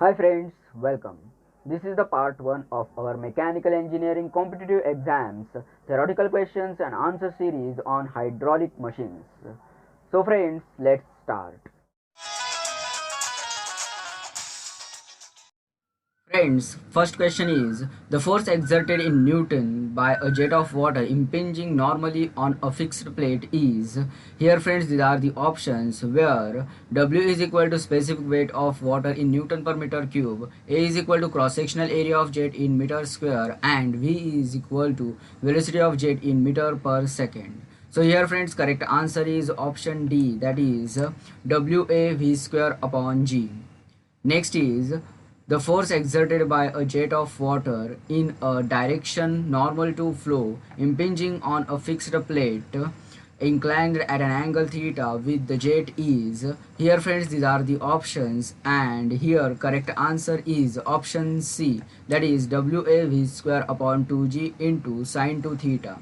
Hi friends, welcome. This is the part 1 of our mechanical engineering competitive exams theoretical questions and answer series on hydraulic machines. So friends, let's start. Friends, first question is the force exerted in Newton by a jet of water impinging normally on a fixed plate is. Here, friends, these are the options where W is equal to specific weight of water in Newton per meter cube, A is equal to cross sectional area of jet in meter square, and V is equal to velocity of jet in meter per second. So here friends, correct answer is option D, that is WAV square upon G. Next is the force exerted by a jet of water in a direction normal to flow impinging on a fixed plate inclined at an angle theta with the jet is. Here friends, these are the options, and here correct answer is option C, that is WAV square upon 2g into sine 2 theta.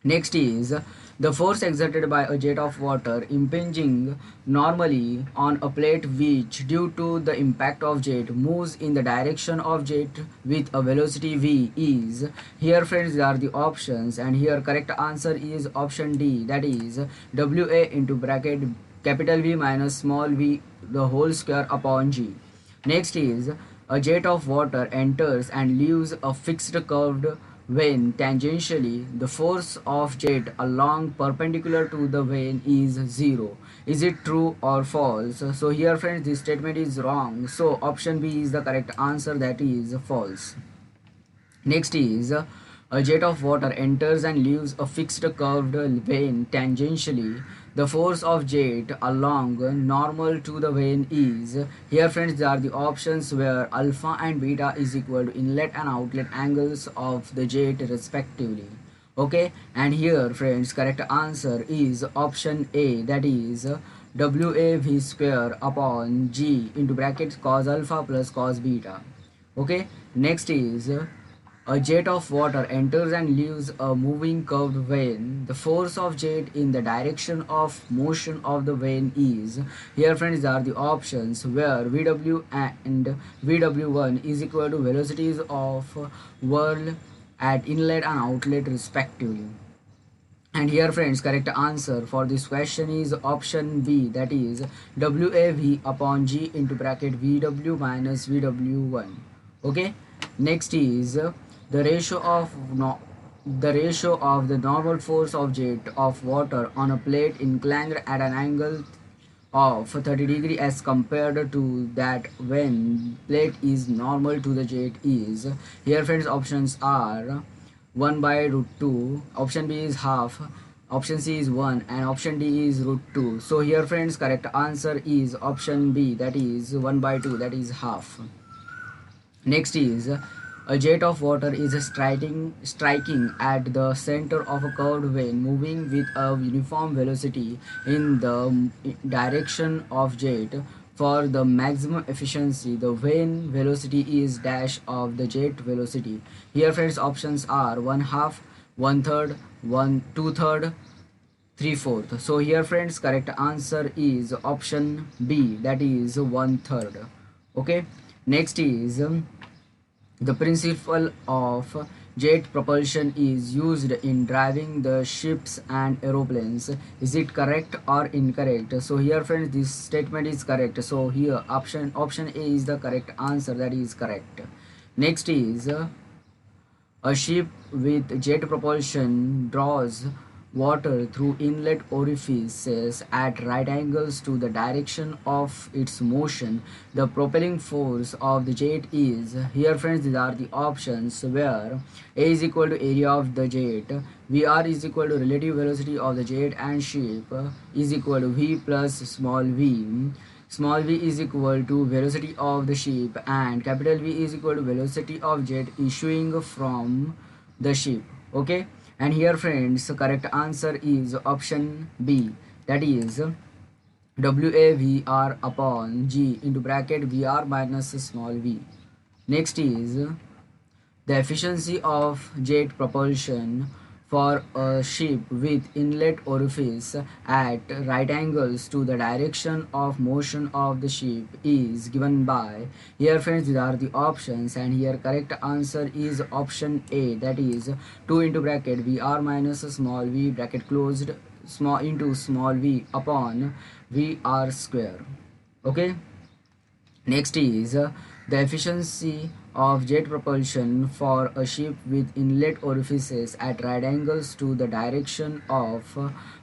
Next is the force exerted by a jet of water impinging normally on a plate which, due to the impact of jet, moves in the direction of jet with a velocity v is. Here friends, there are the options, and here correct answer is option D, that is WA into bracket capital V minus small v the whole square upon G. Next is a jet of water enters and leaves a fixed curved when tangentially the force of jet along perpendicular to the vane is 0. Is it true or false? So here friends, this statement is wrong. So option B is the correct answer, that is false. Next is a jet of water enters and leaves a fixed curved vane tangentially. The force of jet along normal to the vane is. Here friends, there are the options where alpha and beta is equal to inlet and outlet angles of the jet respectively. Okay, and here friends, correct answer is option A, that is WAV square upon G into brackets cos alpha plus cos beta. Okay, next is a jet of water enters and leaves a moving curved vane. The force of jet in the direction of motion of the vane is. Here friends, are the options where VW and VW1 is equal to velocities of whirl at inlet and outlet respectively. And here friends, correct answer for this question is option B, that is WAV upon G into bracket VW minus VW1. Okay, next is the ratio of the normal force of jet of water on a plate inclined at an angle of 30 degree as compared to that when plate is normal to the jet is. Here friends, options are 1 by root 2, option B is half, option C is 1, and option D is root 2. So here friends, correct answer is option B, that is 1 by 2, that is half. Next is a jet of water is striking at the center of a curved vane moving with a uniform velocity in the direction of jet. For the maximum efficiency, the vane velocity is dash of the jet velocity. Here friends, options are 1 half, 1/3, 1 2/3, 3/4. So here friends, correct answer is option B, that is 1/3. Okay, next is the principle of jet propulsion is used in driving the ships and aeroplanes. Is it correct or incorrect? So here friends, this statement is correct. So here option A is the correct answer, that is correct. Next is a ship with jet propulsion draws water through inlet orifices at right angles to the direction of its motion. The propelling force of the jet is. Here friends, these are the options where A is equal to area of the jet, VR is equal to relative velocity of the jet and ship is equal to V plus small v. Small v is equal to velocity of the ship, and capital V is equal to velocity of jet issuing from the ship. Okay, and here friends, correct answer is option B, that is WAVR upon G into bracket VR minus small v. Next is the efficiency of jet propulsion for a ship with inlet orifice at right angles to the direction of motion of the ship is given by. Here friends, these are the options, and here correct answer is option A, that is 2 into bracket Vr minus small v bracket closed small into small v upon Vr square. Okay. Next is the efficiency of jet propulsion for a ship with inlet orifices at right angles to the direction of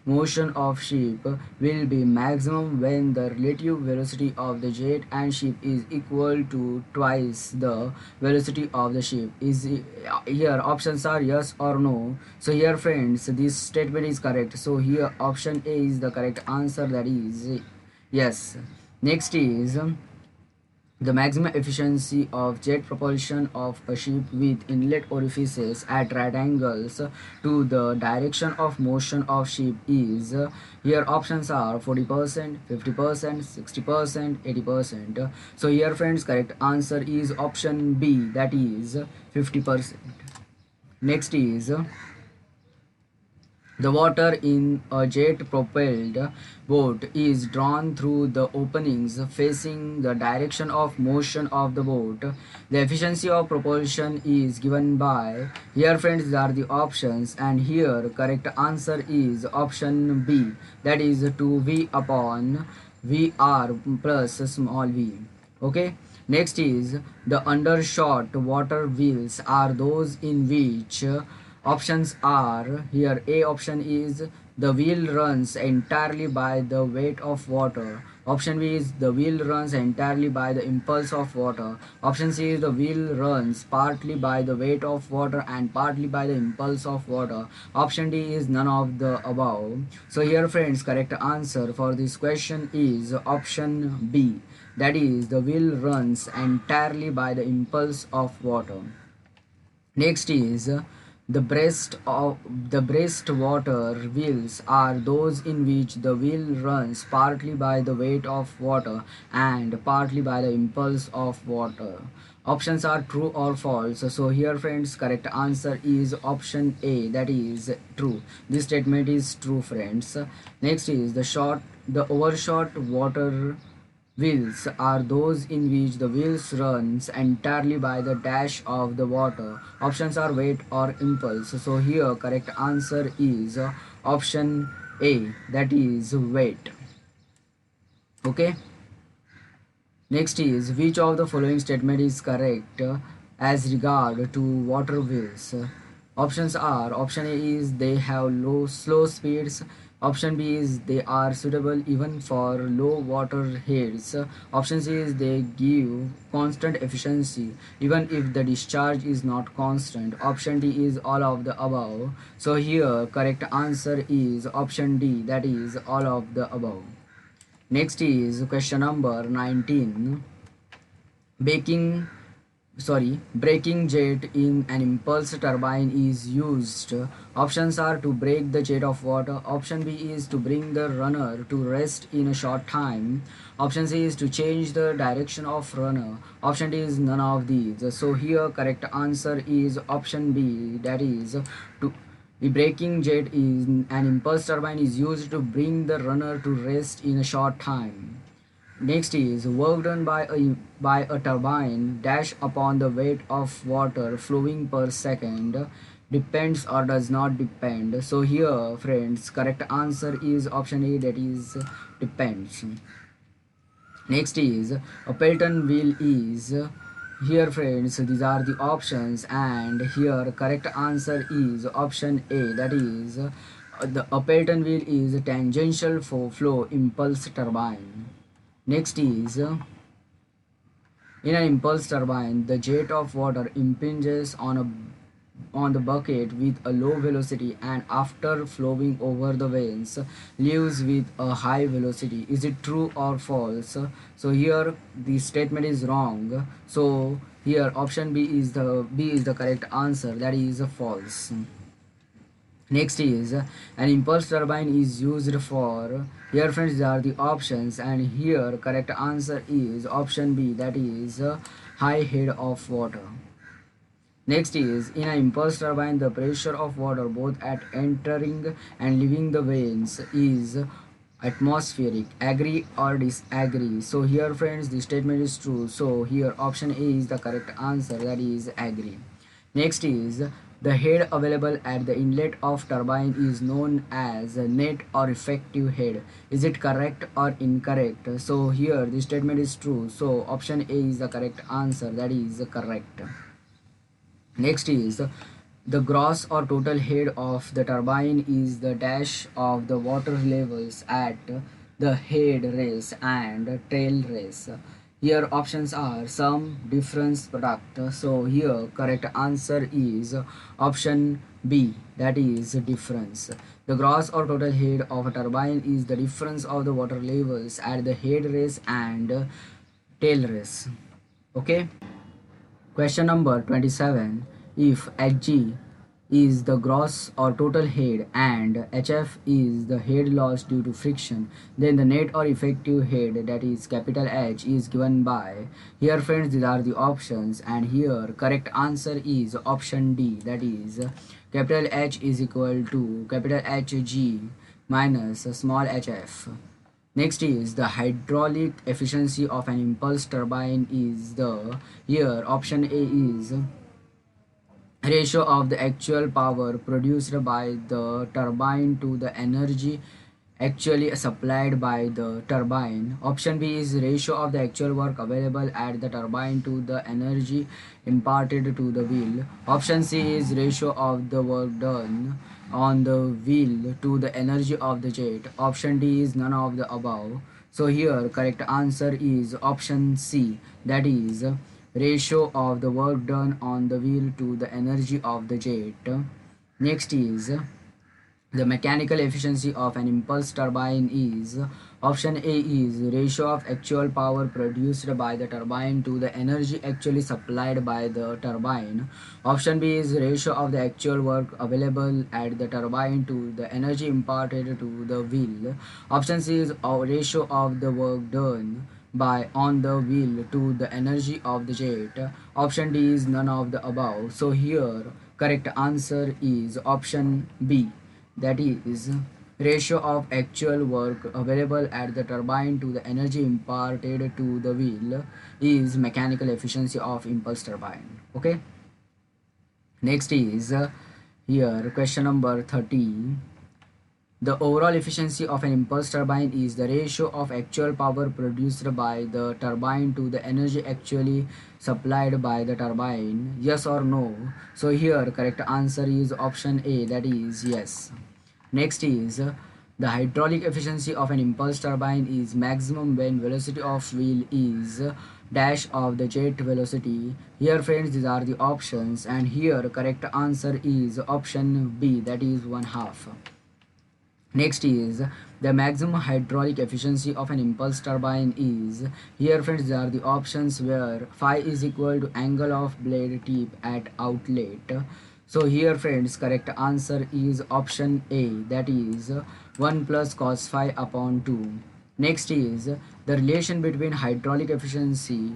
motion of ship will be maximum when the relative velocity of the jet and ship is equal to twice the velocity of the ship. Is here options are yes or no. So here friends, this statement is correct. So here option A is the correct answer, that is yes. Next is the maximum efficiency of jet propulsion of a ship with inlet orifices at right angles to the direction of motion of ship is. Here options are 40%, 50%, 60%, 80%. So here friends, correct answer is option B, that is 50%. Next is the water in a jet-propelled boat is drawn through the openings facing the direction of motion of the boat. The efficiency of propulsion is given by. Here friends, these are the options, and here correct answer is option B, that is 2V upon VR plus small v. Okay. Next is the undershot water wheels are those in which. Options are here. A option is the wheel runs entirely by the weight of water. Option B is the wheel runs entirely by the impulse of water. Option C is the wheel runs partly by the weight of water and partly by the impulse of water. Option D is none of the above. So here friends, correct answer for this question is option B, that is the wheel runs entirely by the impulse of water. Next is the breastwater wheels are those in which the wheel runs partly by the weight of water and partly by the impulse of water. Options are true or false. So here friends, correct answer is option A, that is true. This statement is true friends. Next is the overshot water wheels are those in which the wheels runs entirely by the dash of the water. Options are weight or impulse. So here correct answer is option A, that is weight. Okay. Next is which of the following statement is correct as regard to water wheels. Options are option A is they have slow speeds. Option B is they are suitable even for low water heads. Option C is they give constant efficiency even if the discharge is not constant. Option D is all of the above. So here correct answer is option D, that is all of the above. Next is question number 19. Baking Braking jet in an impulse turbine is used. Options are to break the jet of water. Option B is to bring the runner to rest in a short time. Option C is to change the direction of runner. Option D is none of these. So here correct answer is option B, that is to the braking jet is an impulse turbine is used to bring the runner to rest in a short time. Next is work done by a turbine dash upon the weight of water flowing per second depends or does not depend. So here friends, correct answer is option A, that is depends. Next is a Pelton wheel is. Here friends, these are the options, and here correct answer is option A, that is a Pelton wheel is tangential for flow impulse turbine. Next is in an impulse turbine, the jet of water impinges on the bucket with a low velocity and after flowing over the vanes leaves with a high velocity. Is it true or false? So here the statement is wrong. So here option B is the correct answer, that is false. Next is an impulse turbine is used for. Here friends, these are the options, and here correct answer is option B, that is high head of water. Next is in an impulse turbine, the pressure of water both at entering and leaving the vanes is atmospheric. Agree or disagree? So here friends, the statement is true. So here option A is the correct answer, that is agree. Next is the head available at the inlet of turbine is known as net or effective head. Is it correct or incorrect? So here the statement is true. So option A is the correct answer, that is correct. Next is the gross or total head of the turbine is the dash of the water levels at the head race and tail race. Here options are sum, difference, product. So here correct answer is option B, that is difference. The gross or total head of a turbine is the difference of the water levels at the head race and tail race. Okay. Question number 27. If Hg is the gross or total head and Hf is the head loss due to friction, then the net or effective head, that is capital H, is given by. Here friends, these are the options, and here correct answer is option D, that is capital H is equal to capital Hg minus small hf. Next is the hydraulic efficiency of an impulse turbine is the, here option A is ratio of the actual power produced by the turbine to the energy actually supplied by the turbine. Option B is ratio of the actual work available at the turbine to the energy imparted to the wheel. Option C is ratio of the work done on the wheel to the energy of the jet. Option D is none of the above. So here correct answer is option C, that is ratio of the work done on the wheel to the energy of the jet. Next is the mechanical efficiency of an impulse turbine is, option A is ratio of actual power produced by the turbine to the energy actually supplied by the turbine. Option B is ratio of the actual work available at the turbine to the energy imparted to the wheel. Option C is a ratio of the work done by on the wheel to the energy of the jet. Option D is none of the above. So here correct answer is option B, that is ratio of actual work available at the turbine to the energy imparted to the wheel is mechanical efficiency of impulse turbine. Okay. Next is here question number 30. The overall efficiency of an impulse turbine is the ratio of actual power produced by the turbine to the energy actually supplied by the turbine. Yes or no? So here correct answer is option A, that is yes. Next is the hydraulic efficiency of an impulse turbine is maximum when velocity of wheel is dash of the jet velocity. Here friends, these are the options, and here correct answer is option B, that is 1/2. Next is the maximum hydraulic efficiency of an impulse turbine is, here friends these are the options where phi is equal to angle of blade tip at outlet. So here friends correct answer is option A, that is 1 plus cos phi upon 2. Next is the relation between hydraulic efficiency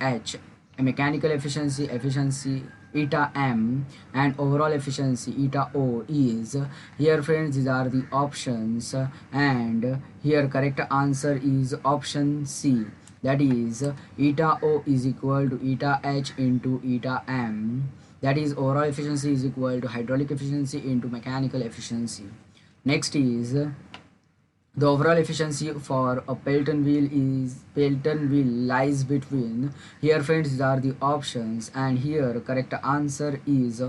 H, mechanical efficiency eta m, and overall efficiency eta o is, here friends these are the options, and here correct answer is option C, that is eta o is equal to eta h into eta m, that is overall efficiency is equal to hydraulic efficiency into mechanical efficiency. Next is the overall efficiency for a Pelton wheel lies between, here friends these are the options, and here correct answer is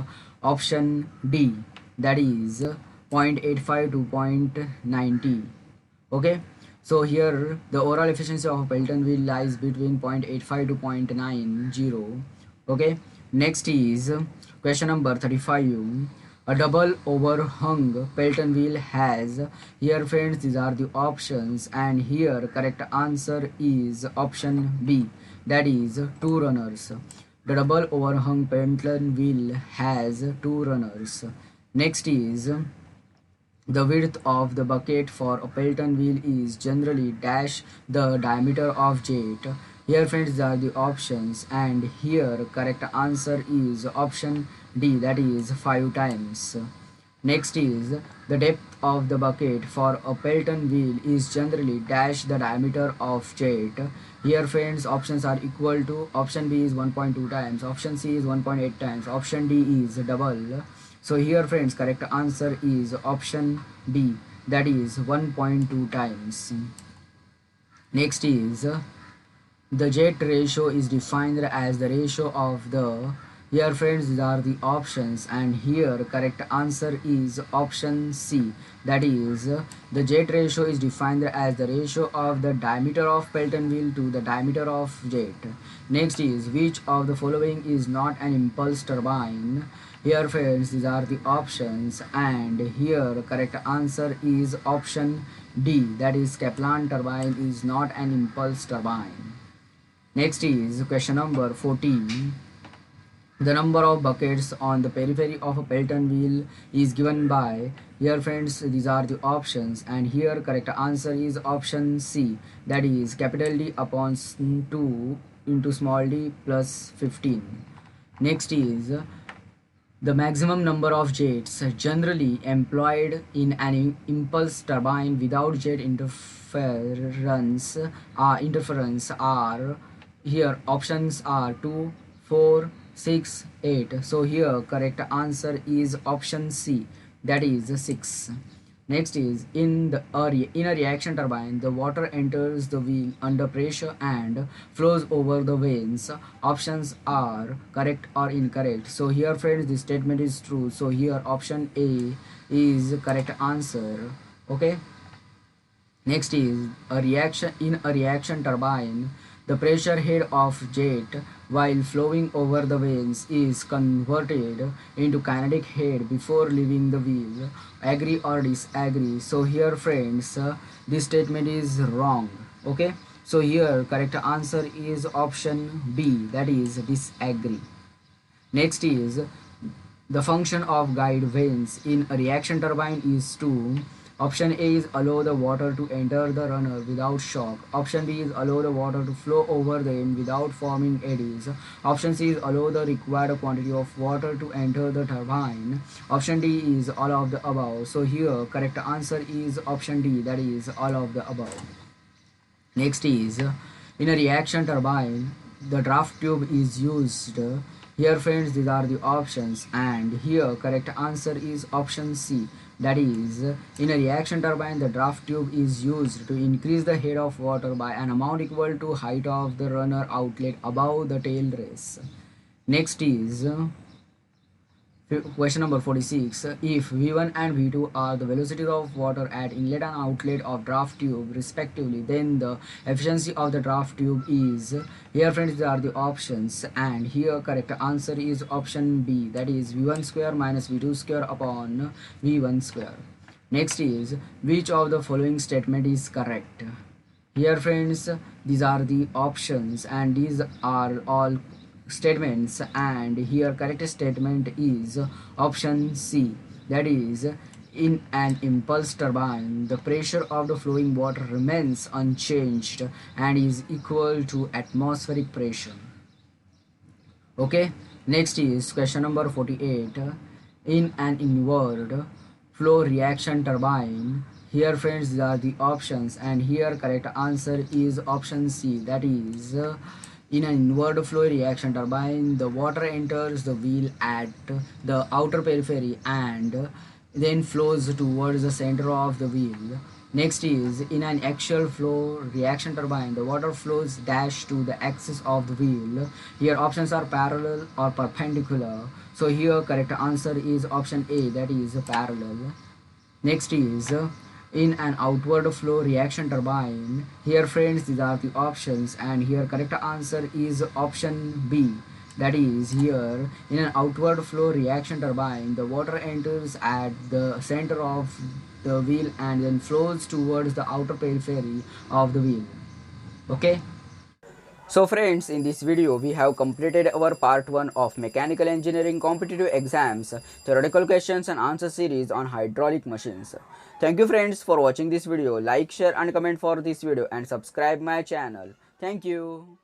option D, that is 0.85 to 0.90. Okay, so here the overall efficiency of a Pelton wheel lies between 0.85 to 0.90. Okay, next is question number 35. A double overhung Pelton wheel has, here friends these are the options, and here correct answer is option B, that is 2 runners. The double overhung Pelton wheel has 2 runners. Next is the width of the bucket for a Pelton wheel is generally dash the diameter of jet. Here friends, these are the options, and here correct answer is option D, that is 5 times. Next is the depth of the bucket for a Pelton wheel is generally dash the diameter of jet. Here friends, options are equal to option B is 1.2 times, option C is 1.8 times, option D is double. So here friends, correct answer is option D, that is 1.2 times. Next is the jet ratio is defined as the ratio of the. Here friends, these are the options, and here correct answer is option C, that is the jet ratio is defined as the ratio of the diameter of Pelton wheel to the diameter of jet. Next is which of the following is not an impulse turbine. Here friends, these are the options, and here correct answer is option D, that is Kaplan turbine is not an impulse turbine. Next is question number 14. The number of buckets on the periphery of a Pelton wheel is given by. Here friends, these are the options, and here correct answer is option C, that is capital D upon 2 into small d plus 15. Next is the maximum number of jets generally employed in an impulse turbine without jet interference are. Here options are 2, 4, 6, 8. So here correct answer is option C, that is 6. Next is in a reaction turbine, the water enters the wheel under pressure and flows over the vanes. Options are correct or incorrect. So here friends, this statement is true. So here option A is correct answer. Okay. Next is a reaction in a reaction turbine. The pressure head of jet while flowing over the vanes is converted into kinetic head before leaving the wheel. Agree or disagree? So here friends, this statement is wrong. Okay. So here correct answer is option B, that is disagree. Next is the function of guide vanes in a reaction turbine is to. Option A is allow the water to enter the runner without shock. Option B is allow the water to flow over the end without forming eddies. Option C is allow the required quantity of water to enter the turbine. Option D is all of the above. So here correct answer is option D, that is all of the above. Next is in a reaction turbine, the draft tube is used. Here friends, these are the options, and here correct answer is option C, that is in a reaction turbine the draft tube is used to increase the head of water by an amount equal to height of the runner outlet above the tail race. Next is question number 46. If V1 and V2 are the velocities of water at inlet and outlet of draft tube respectively, then the efficiency of the draft tube is. Here friends, these are the options, and here correct answer is option B, that is V1 square minus V2 square upon V1 square. Next is which of the following statement is correct. Here friends, these are the options, and these are all statements, and here correct statement is option C, that is in an impulse turbine the pressure of the flowing water remains unchanged and is equal to atmospheric pressure. Okay. Next is question number 48. In an inward flow reaction turbine, here friends, these are the options, and here correct answer is option C, that is in an inward flow reaction turbine, the water enters the wheel at the outer periphery and then flows towards the center of the wheel. Next is in an axial flow reaction turbine, the water flows dash to the axis of the wheel. Here options are parallel or perpendicular. So here correct answer is option A, that is parallel. Next is in an outward flow reaction turbine. Here friends, these are the options, and here correct answer is option B, that is here in an outward flow reaction turbine the water enters at the center of the wheel and then flows towards the outer periphery of the wheel. Okay. So friends, in this video we have completed our part 1 of mechanical engineering competitive exams theoretical questions and answer series on hydraulic machines. Thank you friends for watching this video. Like, share and comment for this video and subscribe my channel. Thank you.